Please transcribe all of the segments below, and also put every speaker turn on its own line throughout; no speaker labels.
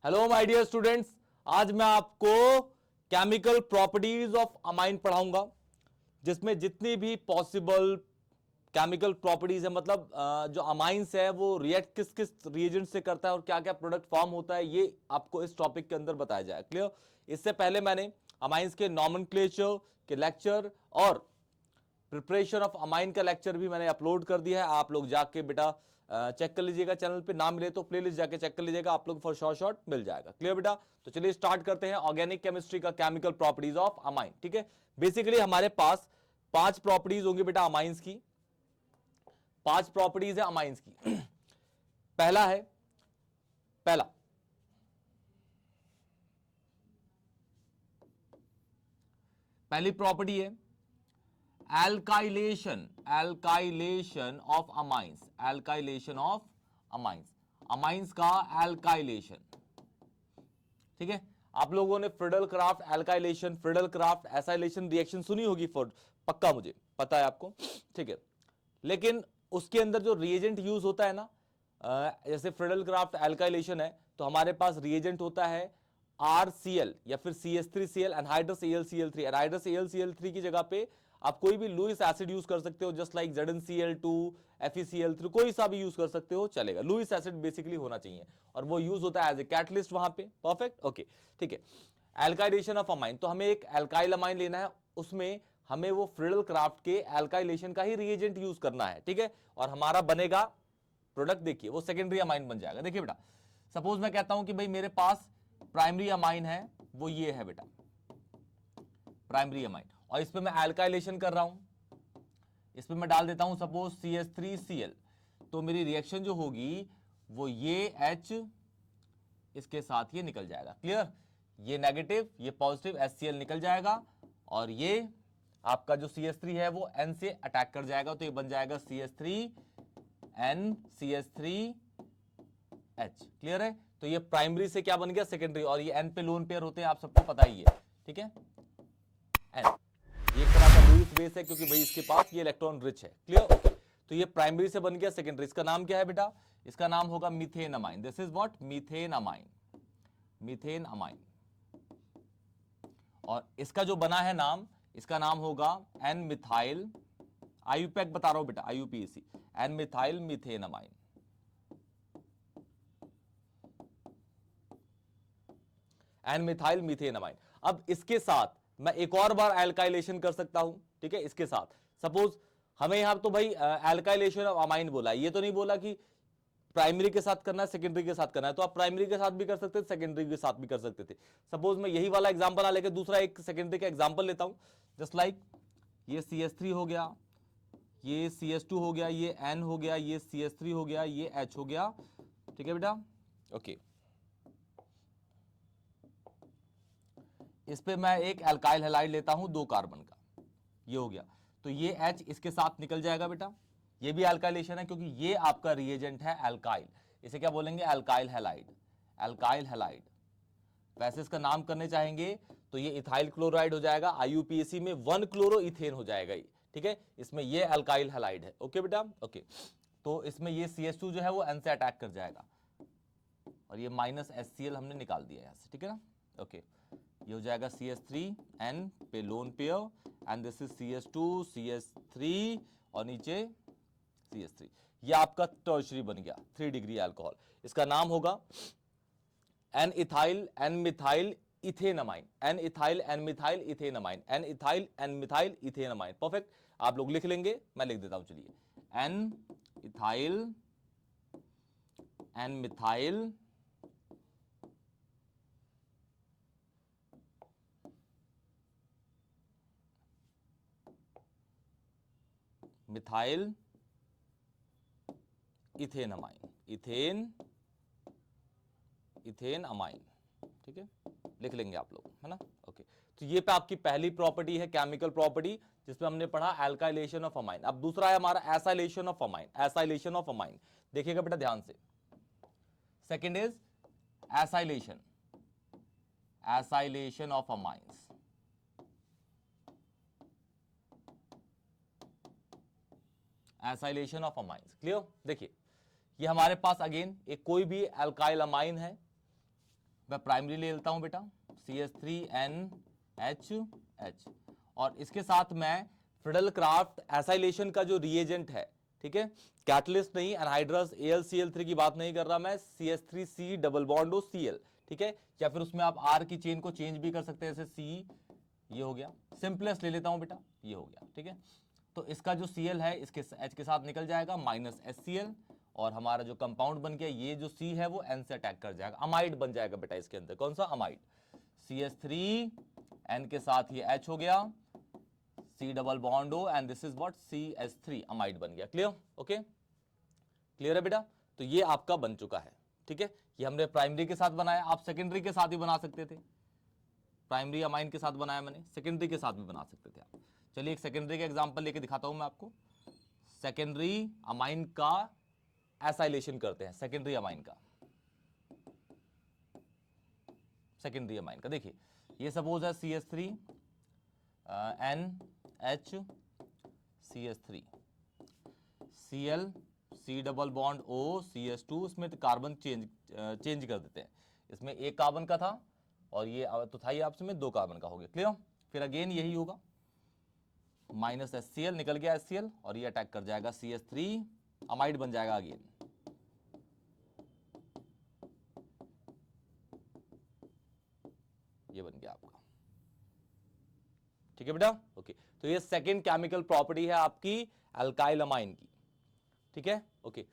Hello my dear students, आज मैं आपको केमिकल प्रॉपर्टीज ऑफ अमाइन पढ़ाऊंगा, जिसमें जितनी भी पॉसिबल केमिकल प्रॉपर्टीज है, मतलब जो अमाइंस है वो रिएक्ट किस किस रिएजेंट से करता है और क्या क्या प्रोडक्ट फॉर्म होता है, ये आपको इस टॉपिक के अंदर बताया जाए। क्लियर? इससे पहले मैंने अमाइंस के नॉमेनक्लेचर के लेक्चर और प्रिपरेशन ऑफ अमाइन का लेक्चर भी मैंने अपलोड कर दिया है। आप लोग जाके बेटा चेक कर लीजिएगा, चैनल पे ना मिले तो प्लेलिस्ट जाके चेक कर लीजिएगा, आप लोग फॉर शॉर्ट मिल जाएगा। क्लियर बेटा? तो चलिए स्टार्ट करते हैं ऑर्गेनिक केमिस्ट्री का केमिकल प्रॉपर्टीज ऑफ अमाइन। ठीक है, बेसिकली हमारे पास 5 प्रॉपर्टीज होंगी बेटा अमाइंस की। 5 प्रॉपर्टीज है अमाइंस की। पहला है, पहला पहली प्रॉपर्टी है alkylation of amines. Alkylation of amines, amines का एल्काइलेशन। ठीक है, आप लोगों ने Friedel Crafts alkylation, Friedel Crafts acylation reaction सुनी होगी, फॉर पक्का मुझे पता है आपको। ठीक है, लेकिन उसके अंदर जो रिएजेंट यूज होता है ना, जैसे फ्रिडल क्राफ्ट एल्काइलेशन है तो हमारे पास रिएजेंट होता है RCl या फिर CH3Cl, anhydrous AlCl3। Anhydrous AlCl3 की जगह पे आप कोई भी लुईस एसिड यूज कर सकते हो, जस्ट लाइक ZnCl2, FeCl3, कोई सा भी यूज कर सकते हो, चलेगा। लुईस एसिड बेसिकली होना चाहिए और वो यूज होता है एज ए कैटलिस्ट वहां पे। परफेक्ट, ओके, ठीक है। एल्काइलेशन ऑफ अमाइन, तो हमें एक एल्काइल अमाइन लेना है, उसमें हमें वो फ्रिडल क्राफ्ट के एल्काइलेशन का ही रिएजेंट यूज करना है। ठीक है, और हमारा बनेगा प्रोडक्ट, देखिए वो सेकेंडरी अमाइन बन जाएगा। देखिए बेटा, सपोज मैं कहता हूं कि भाई मेरे पास प्राइमरी अमाइन है, वो ये है बेटा प्राइमरी अमाइन, और इस पे मैं एल्काइलेशन कर रहा हूं, इस पे मैं डाल देता हूं सपोज CH3Cl, तो मेरी रिएक्शन जो होगी वो ये H इसके साथ ये निकल जाएगा। क्लियर? ये नेगेटिव, ये पॉजिटिव, HCl निकल जाएगा और ये आपका जो CH3 है वो N से अटैक कर जाएगा, तो ये बन जाएगा CH3N CH3H। क्लियर है? तो ये प्राइमरी से क्या बन गया, सेकेंडरी, और ये N पे लोन पेयर होते हैं, आप सबको पता ही है। ठीक है, N ये एक तरह का लुईस बेस है क्योंकि भाई इसके पास ये इलेक्ट्रॉन रिच है। क्लियर? ओके, तो ये प्राइमरी से बन गया सेकेंडरी। इसका नाम क्या है बेटा? इसका नाम होगा methane amine. This is what? Methane amine, methane amine. और इसका जो बना है नाम, इसका नाम होगा एन मिथाइल, आईयूपैक बता रहा हूं बेटा, IUPAC, N methyl methane amine. N methyl methane amine. अब इसके साथ मैं एक और बार एल्काइलेशन कर सकता हूं। ठीक है, इसके साथ सपोज हमें यहां तो भाई एल्काइलेशन ऑफ अमाइन बोला, ये तो नहीं बोला कि प्राइमरी के साथ करना है सेकेंडरी के साथ करना है, तो आप प्राइमरी के साथ भी कर सकते थे, सेकेंडरी के साथ भी कर सकते थे। सपोज मैं यही वाला एग्जांपल ना लेके दूसरा एक सेकेंडरी का एग्जांपल लेता हूं, जस्ट लाइक ये CH3 हो गया, ये CH2 हो गया, ये N हो गया, ये CH3 हो गया, ये H हो गया। ठीक है बेटा, ओके। इस पे मैं एक एल्काइल हैलाइड लेता हूं 2 कार्बन का, ये हो गया, तो ये H इसके साथ निकल जाएगा बेटा, ये भी एल्काइलेशन है क्योंकि ये आपका रिएजेंट है एल्काइल, इसे क्या बोलेंगे? Alkyl halide, alkyl halide. वैसे इसका नाम करने चाहेंगे तो ये इथाइल क्लोराइड हो जाएगा, IUPAC में 1 क्लोरो इथेन हो जाएगा ये। ठीक है, इसमें ये एल्काइल हैलाइड है। ओके बेटा, ओके। तो इसमें ये CH2 जो है वो N से अटैक कर जाएगा और ये माइनस HCl हमने निकाल दिया यहां से। ठीक है ना, ओके। ये हो जाएगा CH3N पे lone pair and this is CH2 CH3 और नीचे CH3। ये आपका टर्शरी बन गया 3 डिग्री अल्कोहल। इसका नाम होगा N ethyl N methyl ethanamine, N ethyl N methyl ethanamine, N ethyl N methyl ethanamine. Perfect, आप लोग लिख लेंगे, मैं लिख देता हूं, चलिए। N ethyl N methyl methyl ethanamine, ethane ethane amine. ठीक है, लिख लेंगे आप लोग, है ना, ओके। तो ये पे आपकी पहली प्रॉपर्टी है केमिकल प्रॉपर्टी, जिसमें हमने पढ़ा एल्काइलेशन ऑफ अमाइन। अब दूसरा है हमारा acylation of amine, acylation of amine. देखिएगा बेटा ध्यान से, second is acylation, acylation of amines. Acylation of amines, clear? देखिए ये हमारे पास अगेन एक कोई भी एल्काइल अमाइन है, मैं प्राइमरी ले लेता हूं बेटा, CH3NHH, और इसके साथ मैं फ्रिडल क्राफ्ट एसाइलेशन का जो रिएजेंट है, ठीक है, कैटलिस्ट नहीं, एनहाइड्रस AlCl3 की बात नहीं कर रहा मैं, CH3C डबल बॉन्ड हो Cl, ठीक है, या फिर उसमें आप R की चेन को चेंज भी कर सकते हैं, जैसे C, ये हो गया, सिंपलेस्ट ले लेता हूं बेटा, ये हो गया, ठीक है। तो इसका जो Cl है इसके H के साथ निकल जाएगा, माइनस HCl, और हमारा जो कंपाउंड बन गया, ये जो C है वो N से अटैक कर जाएगा, अमाइड बन जाएगा बेटा इसके अंदर, कौन सा, अमाइड। CH3N के साथ ये H हो गया, C डबल बॉन्ड हो, and this is what, CH3, amide बन गया। क्लियर, ओके, क्लियर है बेटा। तो ये आपका बन चुका है, ठीक है, ये हमने प्राइमरी के साथ बनाया, आप सेकेंडरी के साथ भी बना सकते थे, प्राइमरी अमाइन के साथ बनाया मैंने, सेकेंडरी के साथ भी बना सकते थे आप। चलिए एक सेकेंडरी का एग्जांपल लेके दिखाता हूं मैं आपको, सेकेंडरी अमाइन का एसाइलेशन करते हैं, सेकेंडरी अमाइन का, सेकेंडरी अमाइन का देखिए, ये सपोज है CH3 NH CH3 Cl C double bond O CH2, इसमें कार्बन चेंज कर देते हैं, इसमें एक कार्बन का था और ये तो था ही आपसे में 2 कार्बन का हो गया। क्लियर, फिर अगेन यही होगा, माइनस HCl निकल गया HCl, और ये अटैक कर जाएगा CH3, अमाइड बन जाएगा अगेन। ये बन गया आपका, ठीक है बेटा, ओके। तो ये सेकंड केमिकल प्रॉपर्टी है आपकी अल्काइल अमाइन की, ठीक है, ओके।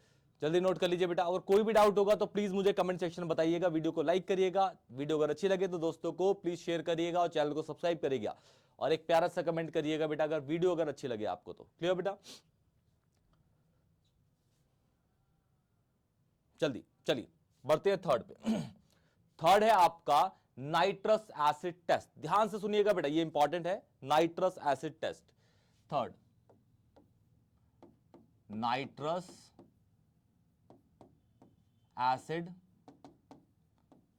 जल्दी नोट कर लीजिए बेटा, और कोई भी डाउट होगा तो प्लीज मुझे कमेंट सेक्शन में बताइएगा, वीडियो को लाइक करिएगा, वीडियो अगर अच्छी लगे तो दोस्तों को प्लीज शेयर करिएगा और चैनल को सब्सक्राइब करिएगा, और एक प्यारा सा कमेंट करिएगा बेटा अगर वीडियो अगर अच्छी लगे आपको तो। क्लियर बेटा, जल्दी चलिए बढ़ते हैं थर्ड पे। थर्ड है आपका नाइट्रस एसिड टेस्ट, ध्यान से सुनिएगा बेटा, ये इंपॉर्टेंट है, nitrous acid test. Third, nitrous acid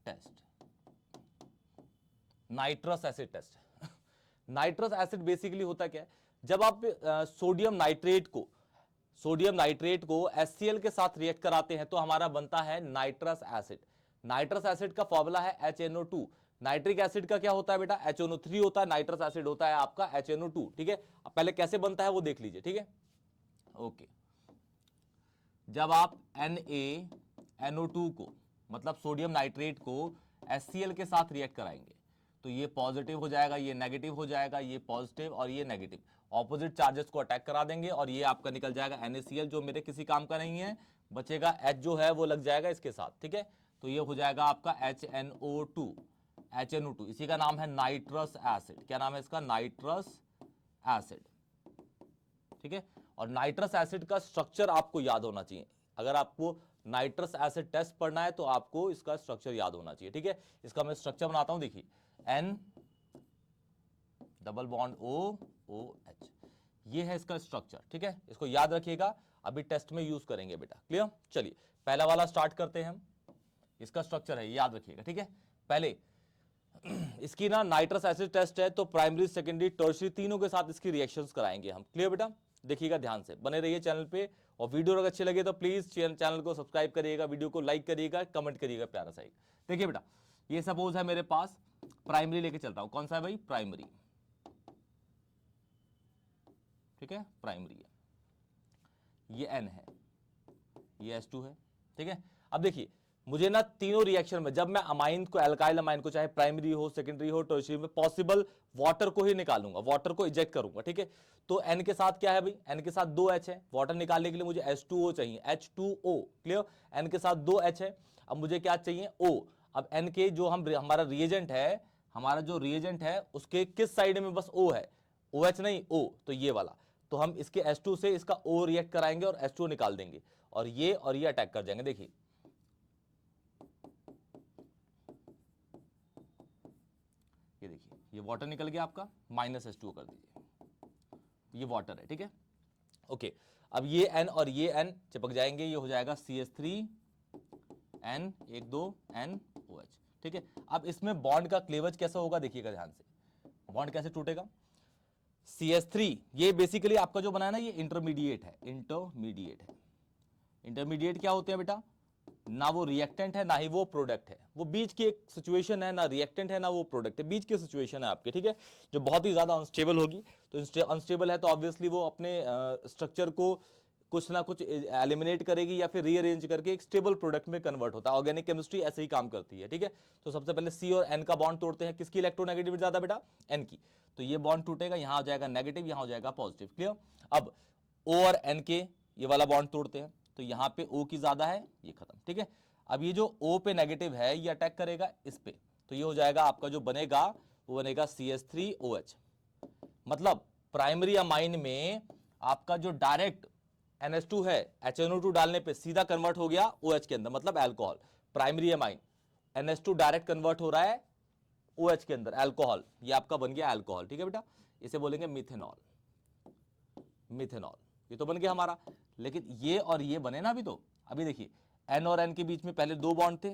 test, nitrous acid test. Nitrous acid basically होता क्या है, जब आप सोडियम नाइट्रेट को HCl के साथ रिएक्ट कराते हैं तो हमारा बनता है नाइट्रस एसिड। नाइट्रस एसिड का फॉर्मूला है HNO2। नाइट्रिक एसिड का क्या होता है बेटा, HNO3 होता है, नाइट्रस एसिड होता है आपका HNO2, ठीक है। अब पहले कैसे बनता है वो देख लीजिए, ठीक है, ओके। जब आप NaNO2 को, मतलब सोडियम नाइट्रेट को HCl के साथ रिएक्ट कराएंगे तो ये पॉजिटिव हो जाएगा, ये नेगेटिव हो जाएगा, ये पॉजिटिव और ये नेगेटिव, ऑपोजिट चार्जेस को अटैक करा देंगे, और ये आपका निकल जाएगा NaCl, जो मेरे किसी काम का नहीं है, बचेगा H जो है वो लग जाएगा इसके साथ, ठीक है। तो ये हो जाएगा आपका HNO2, इसी का नाम है नाइट्रस एसिड। क्या नाम है इसका, नाइट्रस एसिड, ठीक है। और नाइट्रस एसिड का स्ट्रक्चर आपको याद होना चाहिए, अगर आपको नाइट्रस एसिड टेस्ट पढ़ना है तो आपको इसका स्ट्रक्चर याद होना चाहिए, ठीक है। इसका मैं स्ट्रक्चर बनाता हूं, देखिए, N डबल बॉन्ड OH, ये है इसका स्ट्रक्चर, ठीक है, इसको याद रखिएगा, अभी टेस्ट में यूज करेंगे बेटा। क्लियर, चलिए पहला वाला स्टार्ट करते हैं हम, इसका स्ट्रक्चर है, याद रखिएगा, ठीक है। पहले इसकी ना नाइट्रस एसिड टेस्ट है तो प्राइमरी सेकेंडरी टर्शियरी तीनों के साथ इसकी रिएक्शंस कराएंगे हम। क्लियर बेटा, देखिएगा ध्यान से, बने रहिए चैनल पे, और वीडियो अगर अच्छी लगे तो प्लीज चैनल को सब्सक्राइब करिएगा, वीडियो को लाइक करिएगा, कमेंट करिएगा प्यारा सा एक। देखिए बेटा, ये सपोज है मेरे पास, प्राइमरी लेके चलता हूं, कौन सा है भाई, प्राइमरी, ठीक है, प्राइमरी है, ये N है, ये H2 है, ठीक है। अब देखिए, मुझे ना तीनों रिएक्शन में, जब मैं अमाइन को, अल्काइल अमाइन को, चाहे प्राइमरी हो, सेकेंडरी हो, टर्शियरी में, पॉसिबल वाटर को ही निकालूंगा, वाटर को इजेक्ट करूंगा, ठीक है। तो N के साथ क्या है भाई, N के साथ 2 H है, वाटर निकालने के लिए मुझे H2O चाहिए, H2O। क्लियर, N के साथ 2 H है, अब मुझे क्या चाहिए, O। अब N के जो हमारा रिएजेंट है, उसके किस साइड में बस O है, OH नहीं, O, तो ये वाला, तो हम इसके H2 से इसका O रिएक्ट कराएंगे और H2O निकाल देंगे, और ये अटैक कर जाएंगे। देखिए, ये देखिए, ये वाटर निकल गया आपका, माइनस H2O कर दीजिए, ये वाटर है, ठीक है, ओके। अब ये N और ये N चिपक जाएंगे, ये हो जाएगा CH3N 1 2 NOH, ठीक है। अब इसमें बॉन्ड का क्लेवेज कैसा होगा, देखिएगा ध्यान से, बॉन्ड कैसे टूटेगा। CH3 ये बेसिकली आपका जो बना है ना, ये इंटरमीडिएट है, इंटरमीडिएट क्या होते हैं बेटा, ना वो रिएक्टेंट है ना ही वो प्रोडक्ट है, वो बीच की एक सिचुएशन है, ना रिएक्टेंट है ना वो प्रोडक्ट है, बीच की सिचुएशन है आपके, ठीक है, जो बहुत ही ज्यादा अनस्टेबल होगी। तो अनस्टेबल है तो ऑब्वियसली वो अपने स्ट्रक्चर को कुछ ना कुछ एलिमिनेट करेगी या फिर रीअरेंज करके एक स्टेबल प्रोडक्ट में कन्वर्ट होता है। ऑर्गेनिक केमिस्ट्री ऐसे ही काम करती है, ठीक है। तो सबसे पहले सी और एन का बॉन्ड तोड़ते हैं, किसकी इलेक्ट्रोनेगेटिविटी ज्यादा बेटा, एन की, तो ये बॉन्ड टूटेगा, यहां हो जाएगा नेगेटिव, यहां हो जाएगा पॉजिटिव, क्लियर। अब ओ और एन के ये वाला बॉन्ड तोड़ते हैं, तो यहां पे ओ की ज्यादा है, ये खत्म, ठीक है। अब ये जो ओ पे नेगेटिव है ये अटैक करेगा इस पे, तो ये हो जाएगा आपका जो बनेगा वो बनेगा CH3OH। मतलब प्राइमरी अमाइन में आपका जो डायरेक्ट NH2 है, HNO2 डालने पे सीधा कन्वर्ट हो गया OH के अंदर, मतलब alcohol. Primary amine NH2 direct convert हो रहा है OH के अंदर, अल्कोहल, ये आपका बन गया अल्कोहल, ठीक है बेटा। इसे बोलेंगे मिथेनॉल, मिथेनॉल, ये तो बन गया हमारा। लेकिन ये और ये बने ना अभी, तो अभी देखिए N और N के बीच में पहले दो बॉन्ड थे,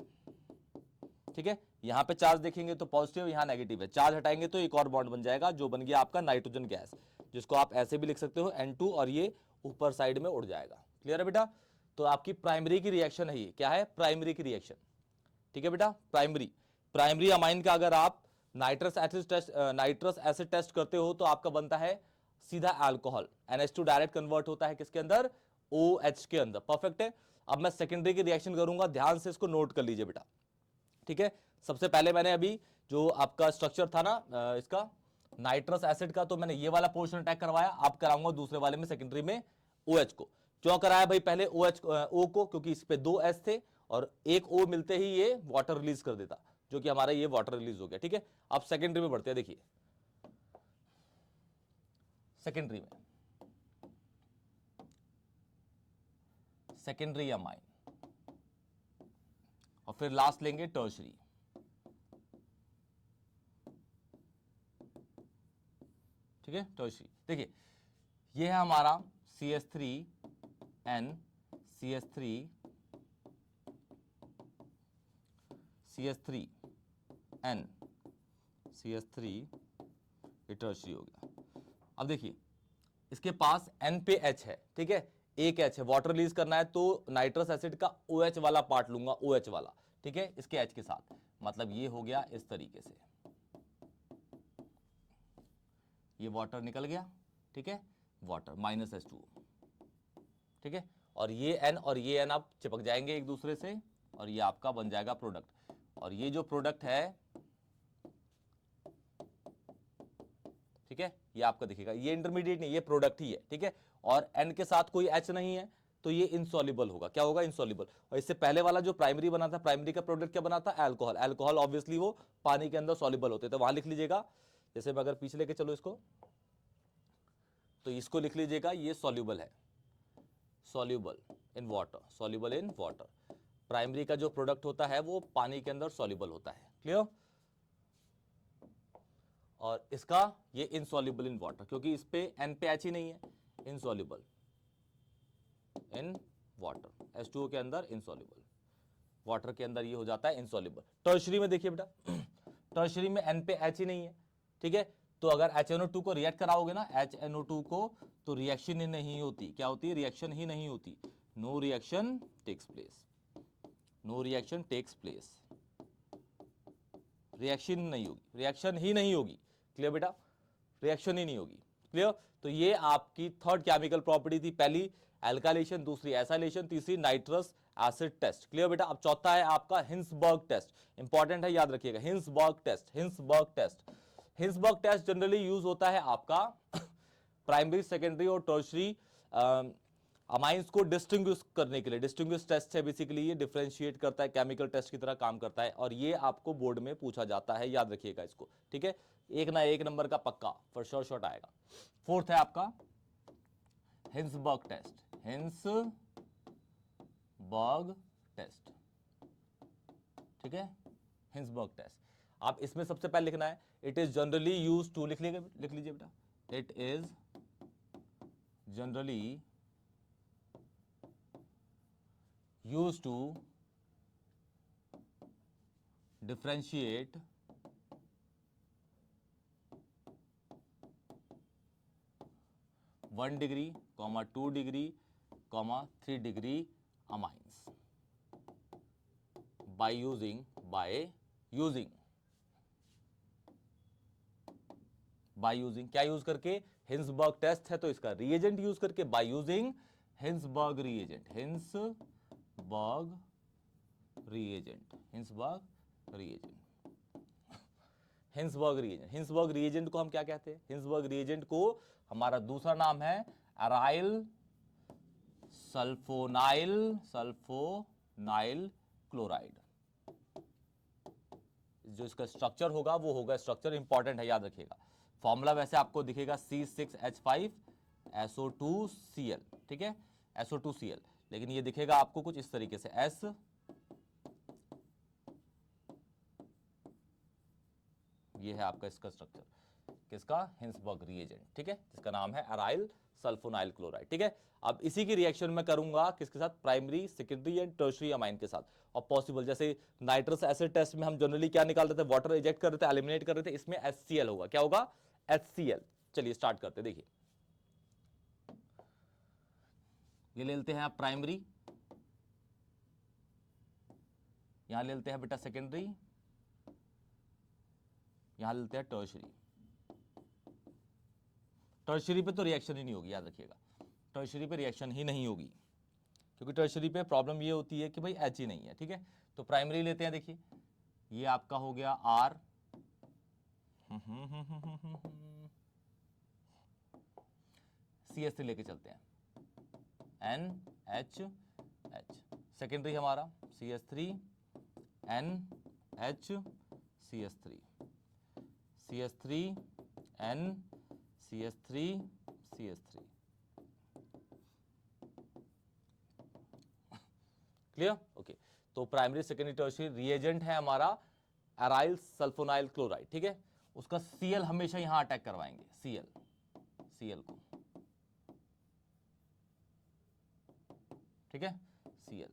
ठीक है। यहां पे चार्ज देखेंगे तो पॉजिटिव, यहां नेगेटिव है, चार्ज हटाएंगे तो एक और बॉन्ड बन जाएगा जो बन गया आपका नाइट्रोजन गैस, जिसको आप ऐसे भी लिख सकते हो N2, और ये ऊपर साइड में उड़ जाएगा, क्लियर है बेटा। तो आपकी प्राइमरी की रिएक्शन है, ये क्या है, प्राइमरी की रिएक्शन, ठीक है बेटा। प्राइमरी, प्राइमरी अमाइन का अगर आप नाइट्रस एसिड टेस्ट करते हो तो आपका बनता है सीधा अल्कोहल, NH2 डायरेक्ट कन्वर्ट होता है किसके अंदर, OH के अंदर, परफेक्ट है। अब मैं सेकेंडरी की रिएक्शन करूंगा, ध्यान से इसको नोट कर लीजिए बेटा, ठीक है। सबसे पहले मैंने अभी जो आपका स्ट्रक्चर था ना इसका नाइट्रस एसिड का, तो मैंने ये वाला पोर्शन अटैक करवाया, अब कराऊंगा दूसरे वाले में सेकेंडरी में OH को। क्यों कराया भाई पहले OH O को, क्योंकि इस पे दो S थे और एक O मिलते ही ये वाटर रिलीज कर देता, जो कि हमारा ये वाटर रिलीज हो गया, ठीक है। अब सेकेंडरी में बढ़ते हैं, देखिए सेकेंडरी में, सेकेंडरी अमाइन, और फिर लास्ट लेंगे टर्शरी, ठीक है। टर्शरी देखिए ये है हमारा CH3N, CH3, CH3N, CH3, ये टर्शरी हो गया। अब देखिए इसके पास N पे H है, ठीक है, एक H है, वाटर रिलीज करना है तो नाइट्रस एसिड का OH वाला पार्ट लूंगा, OH वाला, ठीक है, इसके H के साथ, मतलब ये हो गया इस तरीके से, ये वाटर निकल गया, ठीक है, वाटर -H2O, ठीक है। और ये N और ये N आप चिपक जाएंगे एक दूसरे से, और ये आपका बन जाएगा प्रोडक्ट। और ये जो प्रोडक्ट है, ठीक है, ये आपका दिखेगा, ये इंटरमीडिएट नहीं, ये प्रोडक्ट ही है, ठीक है। और N के साथ कोई H नहीं है तो ये इनसॉल्युबल होगा, क्या होगा, इनसॉल्युबल। और इससे पहले वाला जो प्राइमरी बना था, प्राइमरी का प्रोडक्ट क्या बना था, अल्कोहल, अल्कोहल ऑब्वियसली वो पानी के अंदर सॉल्युबल होते, तो वहां लिख लीजिएगा, जैसे मैं अगर पीछे लेके चलो इसको, तो इसको लिख लीजिएगा, ये सॉल्युबल है, soluble in water, soluble in water. Primary का जो प्रोडक्ट होता है वो पानी के अंदर सॉल्युबल होता है, क्लियर। और इसका ये इनसॉल्युबल इन वाटर, क्योंकि इस पे N पे H ही नहीं है, इनसॉल्युबल इन वाटर, H2O के अंदर इनसॉल्युबल, वाटर के अंदर ये हो जाता है इनसॉल्युबल। टर्शरी में देखिए बेटा, टर्शरी में N पे H ही नहीं है, ठीक है, तो अगर HNO2 को रिएक्ट कराओगे ना, HNO2 को, तो रिएक्शन ही नहीं होती, क्या होती है, रिएक्शन ही नहीं होती, no reaction takes place, no reaction takes place, reaction नहीं होगी, रिएक्शन ही नहीं होगी, क्लियर बेटा, रिएक्शन ही नहीं होगी, क्लियर। तो ये आपकी थर्ड केमिकल प्रॉपर्टी थी, पहली एल्काइलेशन, दूसरी एसाइलेशन, तीसरी नाइट्रस एसिड टेस्ट, क्लियर बेटा। अब चौथा है आपका हिंसबर्ग टेस्ट, इंपॉर्टेंट है, याद रखिएगा, Hinsberg test, Hinsberg test. Hinsberg test generally use होता है आपका प्राइमरी, सेकेंडरी और टर्शरी अमाइंस को डिस्टिंग्विश करने के लिए, डिस्टिंग्विश टेस्ट है बेसिकली, ये डिफरेंशिएट करता है, केमिकल टेस्ट की तरह काम करता है, और ये आपको बोर्ड में पूछा जाता है, याद रखिएगा इसको, ठीक है, एक ना एक नंबर का पक्का फॉर श्योर शॉट आएगा। फोर्थ है आपका हिंसबर्ग टेस्ट, हिंसबर्ग टेस्ट, ठीक है, हिंसबर्ग टेस्ट। आप इसमें सबसे पहले लिखना है, it is generally use to, लिख लीजिए बेटा, it is generally used to differentiate 1 degree, 2 degree, 3 degree amines, by using क्या यूज करके, हिंसबर्ग टेस्ट है तो इसका रिएजेंट यूज करके, by using Hinsberg reagent, Hinsberg reagent को हम क्या कहते हैं, हिंसबर्ग रिएजेंट को हमारा दूसरा नाम है अराइल सल्फोनाइल क्लोराइड। जो इसका स्ट्रक्चर होगा वो होगा, स्ट्रक्चर इंपॉर्टेंट है, याद रखिएगा। फॉर्मूला वैसे आपको दिखेगा C6H5SO2Cl, ठीक है, SO2Cl, लेकिन ये दिखेगा आपको कुछ इस तरीके से S, ये है आपका इसका स्ट्रक्चर, किसका, हिंसबर्ग रिएजेंट, ठीक है, जिसका नाम है अराइल सल्फोनाइल क्लोराइड, ठीक है। अब इसी की रिएक्शन में करूंगा किसके साथ, primary, secondary and tertiary amine के साथ। और पॉसिबल जैसे नाइट्रस एसिड टेस्ट में हम जनरली क्या निकाल रहे थे, वाटर इजेक्ट कर रहे थे, एलिमिनेट कर रहे थे, इसमें HCl होगा, क्या होगा, HCl। चलिए स्टार्ट करते, देखिए ये ले लेते हैं आप प्राइमरी, यहां ले लेते हैं बेटा सेकेंडरी, यहां लेते हैं टर्शियरी। टर्शियरी पे तो रिएक्शन ही नहीं होगी, याद रखिएगा, टर्शियरी पे रिएक्शन ही नहीं होगी, क्योंकि टर्शियरी पे प्रॉब्लम ये होती है कि भाई H ही नहीं है, ठीक है। तो प्राइमरी लेते हैं, देखिए ये आपका हो गया R, CH3 लेके चलते हैं, NHH। सेकेंडरी हमारा CH3 NH CH3 N CH3 clear, okay. तो प्राइमरी, सेकेंडरी, टर्शियरी रिएजेंट है हमारा अराइल सल्फोनाइल क्लोराइड, ठीक है। उसका Cl हमेशा यहां अटैक करवाएंगे, Cl को, ठीक है, Cl।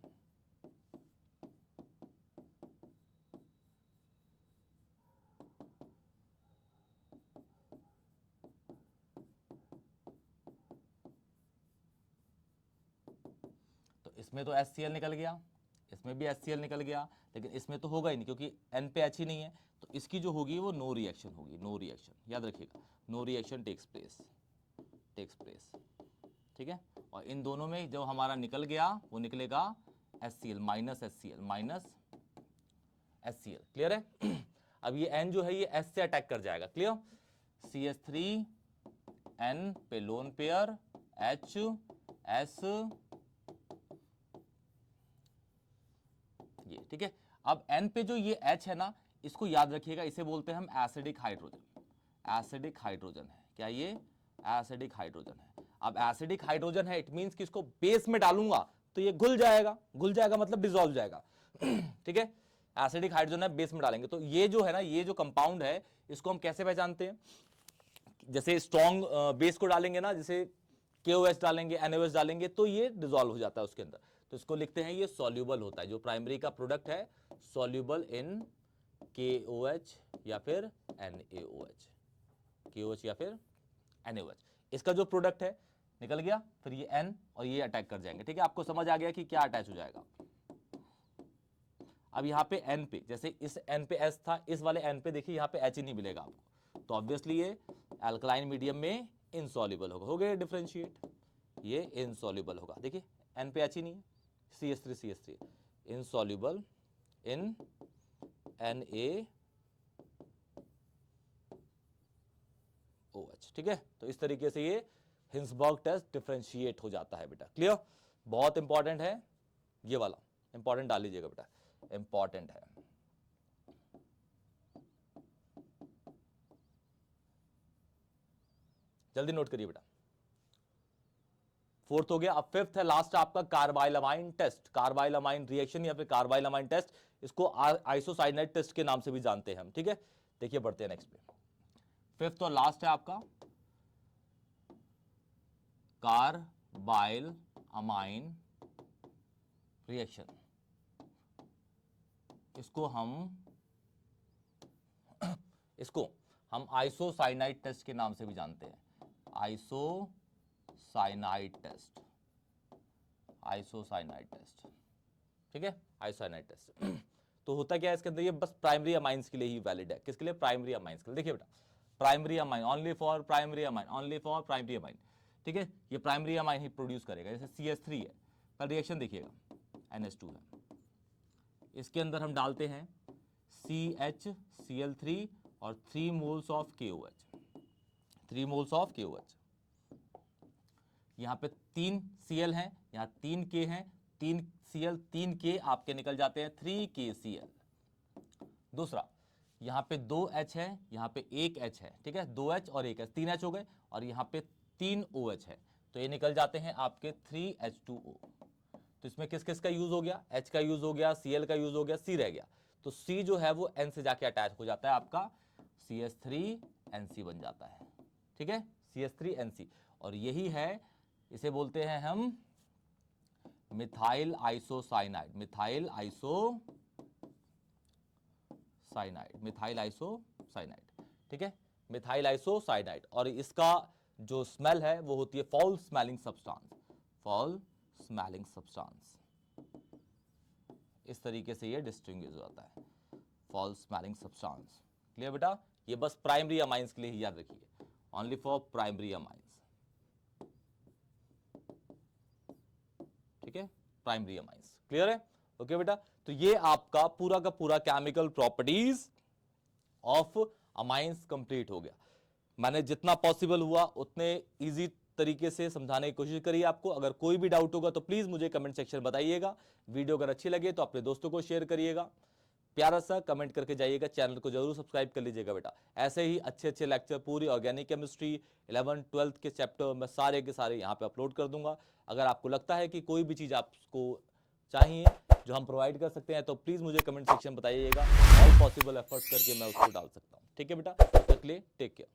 तो इसमें तो HCl निकल गया, इसमें भी HCl निकल गया, लेकिन इसमें तो होगा ही नहीं क्योंकि N पे H ही नहीं है, तो इसकी जो होगी वो नो रिएक्शन होगी, नो रिएक्शन, याद रखिएगा, नो रिएक्शन टेक्स प्लेस, ठीक है। और इन दोनों में जो हमारा निकल गया वो निकलेगा HCl माइनस HCl, क्लियर है। अब ये N जो है ये S से अटैक कर जाएगा, क्लियर, CH3N पे लोन पेयर, H S, ये ठीक है। अब N पे जो ये H है ना, इसको याद रखिएगा, इसे बोलते हैं हम एसिडिक हाइड्रोजन, है, क्या ये एसिडिक हाइड्रोजन है। अब एसिडिक हाइड्रोजन है, इट मींस कि इसको बेस में डालूंगा तो ये घुल जाएगा मतलब डिसॉल्व जाएगा, ठीक है। एसिडिक हाइड्रोजन है, बेस में डालेंगे तो ये जो है ना, ये जो कंपाउंड है, इसको हम कैसे पहचानते हैं, जैसे स्ट्रॉन्ग बेस को डालेंगे ना, जैसे KOH डालेंगे, NaOH डालेंगे, तो ये डिसॉल्व हो जाता है उसके अंदर, तो इसको लिखते हैं ये सॉल्यूबल होता है, जो प्राइमरी का प्रोडक्ट है सॉल्यूबल इन KOH या फिर NaOH, KOH या फिर NaOH, इसका जो प्रोडक्ट है निकल गया, फिर ये N और ये अटैक कर जाएंगे, ठीक है। आपको समझ आ गया कि क्या अटैच हो जाएगा। अब यहाँ पे N पे, जैसे इस N पे S था, इस वाले N पे देखिए यहाँ पे H ही नहीं मिलेगा आपको, तो ऑब्वियसली ये अल्कलाइन मीडियम में इनसॉल्युबल होगा, हो गया डिफरेंशिएट, ये इनसॉल्युबल होगा, देखिए N पे H ही नहीं है, CH3 इनसॉल्युबल इन NaOH, ठीक है। तो इस तरीके से ये हिंसबर्ग टेस्ट डिफरेंशिएट हो जाता है बेटा, क्लियर, बहुत इंपॉर्टेंट है ये वाला, इंपॉर्टेंट डाल लीजिएगा बेटा, इंपॉर्टेंट है। जल्दी नोट करिए बेटा, फोर्थ हो गया। अब फिफ्थ है, लास्ट आपका कार्बाइलमाइन टेस्ट, कार्बाइलमाइन रिएक्शन या फिर कार्बाइलमाइन टेस्ट, इसको आइसोसाइनाइड टेस्ट के नाम से भी जानते हैं हम, ठीक है। देखिए बढ़ते हैं नेक्स्ट पे, फिफ्थ और लास्ट है आपका कार्बाइलमाइन रिएक्शन, इसको हम आइसोसाइनाइड टेस्ट के नाम से भी जानते हैं, आइसोसाइनाइड टेस्ट, ठीक है, आइसोसाइनाइड टेस्ट। तो होता क्या है इसके अंदर, ये बस प्राइमरी अमाइंस के लिए ही वैलिड है। किसके लिए? प्राइमरी अमाइंस के लिए। देखिए बेटा, primary amine, only for primary amine, only for primary amine, ठीक है। ये प्राइमरी अमाइन ही प्रोड्यूस करेगा। जैसे CH3 है, कल रिएक्शन देखिएगा, NH2 है, इसके अंदर हम डालते हैं CHCl3 और 3 moles of KOH, 3 moles of KOH। यहाँ पे 3 Cl हैं, यहाँ 3 K हैं, 3 Cl 3 K आपके निकल जाते हैं 3 KCl। दूसरा, यहाँ पे 2 H है, यहाँ पे 1 H है, ठीक है, 2 H और 1 H, 3 H हो गए, और यहाँ पे 3 OH है, तो ये निकल जाते हैं आपके 3H2O। तो इसमें किस किस का यूज हो गया? H का यूज हो गया, Cl का यूज हो गया, C रह गया। तो C जो है वो N से जाके अटैच हो जाता है, आपका CH3NC बन जाता है, ठीक है, CH3NC। और यही है, इसे बोलते हैं हम methyl isocyanide, methyl isocyanide, methyl isocyanide, ठीक है, मिथाइल आइसोसाइनाइड। और इसका जो स्मेल है वो होती है foul smelling substance, foul smelling substance. इस तरीके से ये डिस्टिंग्विश हो जाता है, फाउल स्मेलिंग सब्सटेंस। क्लियर बेटा? ये बस प्राइमरी अमाइंस के लिए ही याद रखिए, ओनली फॉर प्राइमरी अमाइंस, ठीक है, प्राइमरी अमाइंस। क्लियर है? ओके बेटा, तो ये आपका पूरा का पूरा chemical properties of amines complete हो गया। मैंने जितना पॉसिबल हुआ उतने इजी तरीके से समझाने की कोशिश करी आपको। अगर कोई भी डाउट होगा तो प्लीज मुझे कमेंट सेक्शन बताइएगा। वीडियो अगर अच्छी लगे तो अपने दोस्तों को शेयर करिएगा, प्यारा सा कमेंट करके जाइएगा, चैनल को जरूर सब्सक्राइब कर लीजिएगा बेटा। ऐसे ही अच्छे अच्छे लेक्चर पूरी ऑर्गेनिक केमिस्ट्री 11th 12th के चैप्टर मैं सारे के सारे यहाँ पे अपलोड कर दूंगा। अगर आपको लगता है कि कोई भी चीज़ आपको चाहिए जो हम प्रोवाइड कर सकते हैं तो प्लीज़ मुझे कमेंट सेक्शन बताइएगा, ऑल पॉसिबल एफर्ट्स करके मैं उसको डाल सकता हूँ। ठीक है बेटा, तब तक के लिए टेक केयर।